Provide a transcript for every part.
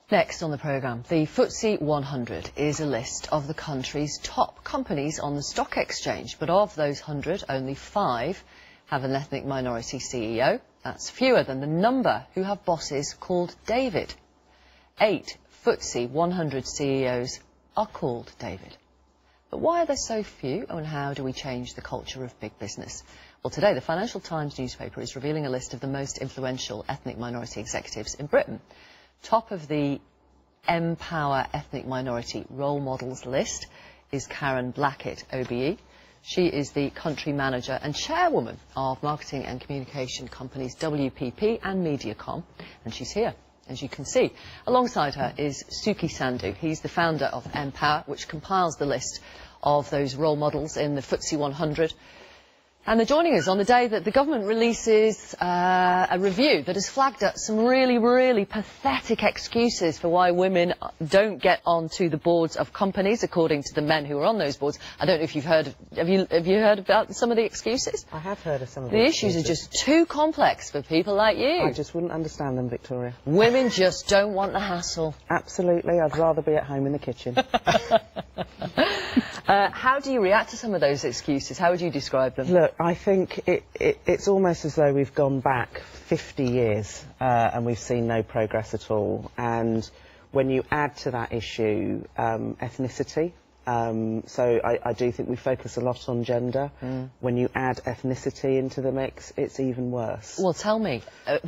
Next on the programme, the FTSE 100 is a list of the country's top companies on the stock exchange. But of those 100, only 5 have an ethnic minority CEO. That's fewer than the number who have bosses called David. 8 FTSE 100 CEOs are called David. But why are there so few, and how do we change the culture of big business? Well, today the Financial Times newspaper is revealing a list of the most influential ethnic minority executives in Britain. Top of the Empower Ethnic Minority Role Models list is Karen Blackett, OBE. She is the country manager and chairwoman of marketing and communication companies WPP and MediaCom, and she's here, as you can see. Alongside her is Suki Sandhu. He's the founder of Empower, which compiles the list of those role models in the FTSE 100. And they're joining us on the day that the government releases a review that has flagged up some really, really pathetic excuses for why women don't get onto the boards of companies, according to the men who are on those boards. I don't know if you've heard, have you heard about some of the excuses? I have heard of some of the excuses. The issues are just too complex for people like you. I just wouldn't understand them, Victoria. Women just don't want the hassle. Absolutely, I'd rather be at home in the kitchen. How do you react to some of those excuses? How would you describe them? Look, I think it's almost as though we've gone back 50 years and we've seen no progress at all. And when you add to that issue ethnicity, so I do think we focus a lot on gender. When you add ethnicity into the mix, it's even worse. Well, tell me,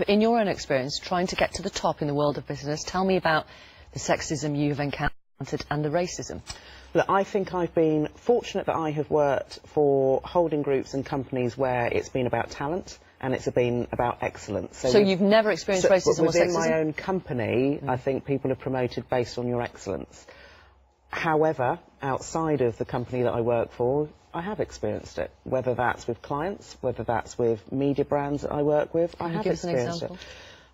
in your own experience, trying to get to the top in the world of business, tell me about the sexism you've encountered and the racism. Look, I think I've been fortunate that I have worked for holding groups and companies where it's been about talent and it's been about excellence. So you've never experienced racism or sexism? Within my own company, I think people are promoted based on your excellence. However, outside of the company that I work for, I have experienced it. Whether that's with clients, whether that's with media brands that I work with, I have experienced it.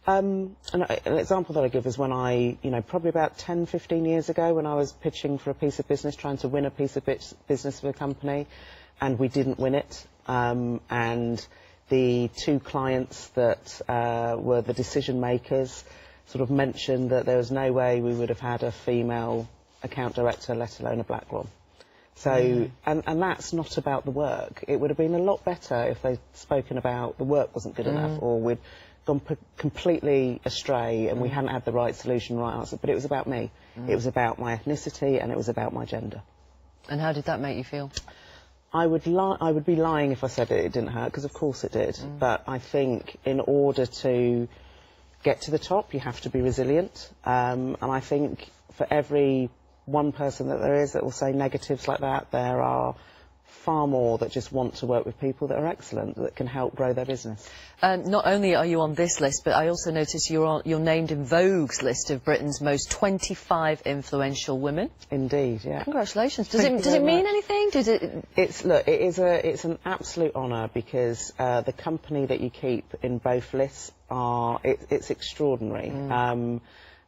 An example that I give is when I, probably about 10, 15 years ago, when I was pitching for a piece of business, trying to win a piece of business for a company, and we didn't win it. And the 2 clients that were the decision makers sort of mentioned that there was no way we would have had a female account director, let alone a black one. So, and that's not about the work. It would have been a lot better if they'd spoken about the work wasn't good enough, or we'd gone completely astray and we hadn't had the right solution, right answer. But it was about me. It was about my ethnicity and it was about my gender. And how did that make you feel? I would be lying if I said it didn't hurt, because of course it did. But I think in order to get to the top, you have to be resilient. And I think for every one person that there is that will say negatives like that, there are far more that just want to work with people that are excellent, that can help grow their business. Not only are you on this list, but I also notice you're named in Vogue's list of Britain's most 25 influential women. Indeed, yeah. Congratulations. Does it mean anything? It's an absolute honour, because the company that you keep in both lists it's extraordinary.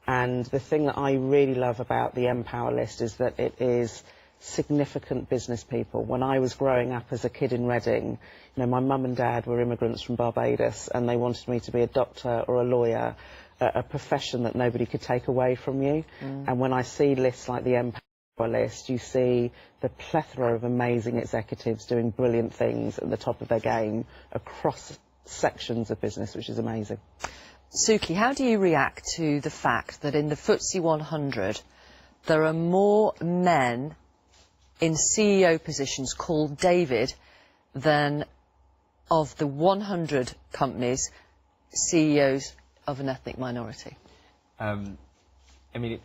And the thing that I really love about the Empower list is that it is significant business people. When I was growing up as a kid in Reading, my mum and dad were immigrants from Barbados, and they wanted me to be a doctor or a lawyer, a profession that nobody could take away from you. And when I see lists like the Empower list, you see the plethora of amazing executives doing brilliant things at the top of their game across sections of business, which is amazing. Suki, how do you react to the fact that in the FTSE 100 there are more men in CEO positions called David than of the 100 companies CEOs of an ethnic minority? I mean,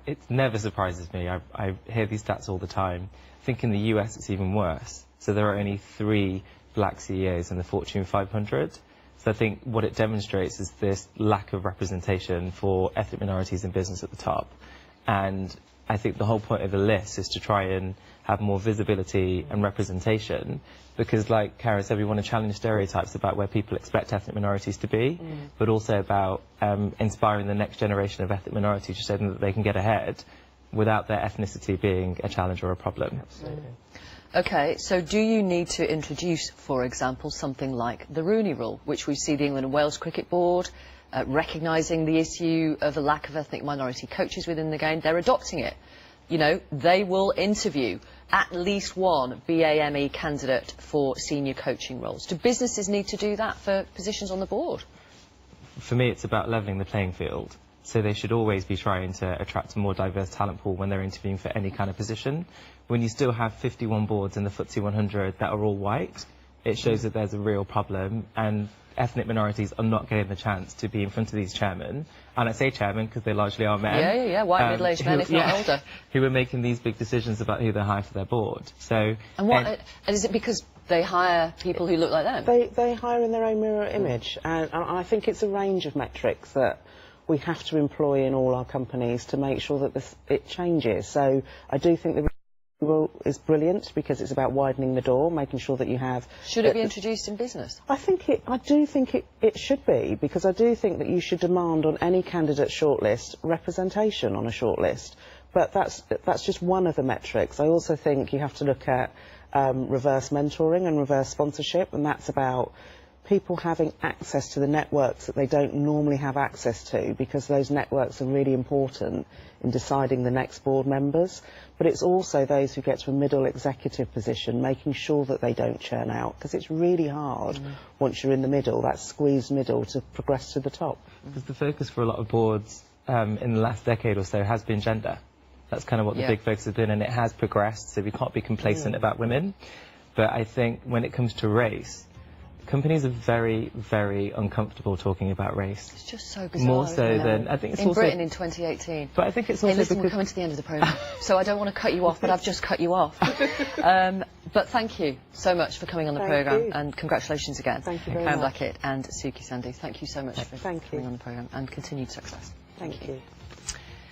it never surprises me. I hear these stats all the time. I think in the US it's even worse. So there are only 3 black CEOs in the Fortune 500. So I think what it demonstrates is this lack of representation for ethnic minorities in business at the top. And I think the whole point of the list is to try and have more visibility and representation, because, like Karen said, we want to challenge stereotypes about where people expect ethnic minorities to be, but also about inspiring the next generation of ethnic minorities to show them that they can get ahead without their ethnicity being a challenge or a problem. Absolutely. OK, so do you need to introduce, for example, something like the Rooney Rule, which we see the England and Wales Cricket Board recognising the issue of a lack of ethnic minority coaches within the game. They're adopting it. You know, they will interview at least one BAME candidate for senior coaching roles. Do businesses need to do that for positions on the board? For me, it's about levelling the playing field. So they should always be trying to attract a more diverse talent pool when they're interviewing for any kind of position. When you still have 51 boards in the FTSE 100 that are all white, it shows that there's a real problem, and ethnic minorities are not getting the chance to be in front of these chairmen. And I say chairmen because they largely are men. Yeah, white middle-aged men, if not older. Who are making these big decisions about who they hire for their board. So, and is it because they hire people who look like them? They hire in their own mirror image, and I think it's a range of metrics that we have to employ in all our companies to make sure that it changes. So I do think the rule is brilliant because it's about widening the door, making sure that you have... Should it be introduced in business? I do think it should be, because I do think that you should demand on any candidate shortlist representation on a shortlist. But that's just one of the metrics. I also think you have to look at reverse mentoring and reverse sponsorship, and that's about people having access to the networks that they don't normally have access to, because those networks are really important in deciding the next board members. But it's also those who get to a middle executive position, making sure that they don't churn out, because it's really hard once you're in the middle, that squeezed middle, to progress to the top. Because the focus for a lot of boards in the last decade or so has been gender. That's kind of what the big focus has been, and it has progressed, so we can't be complacent about women. But I think when it comes to race, companies are very, very uncomfortable talking about race. It's just so bizarre. More so than I think it's in also Britain in 2018. But I think it's also listen, because we're coming to the end of the programme, so I don't want to cut you off, but I've just cut you off. But thank you so much for coming on the programme, and congratulations again. Thank you very Karen much. Blackett and Suki Sandhu. Thank you so much for coming on the programme, and continued success. Thank you.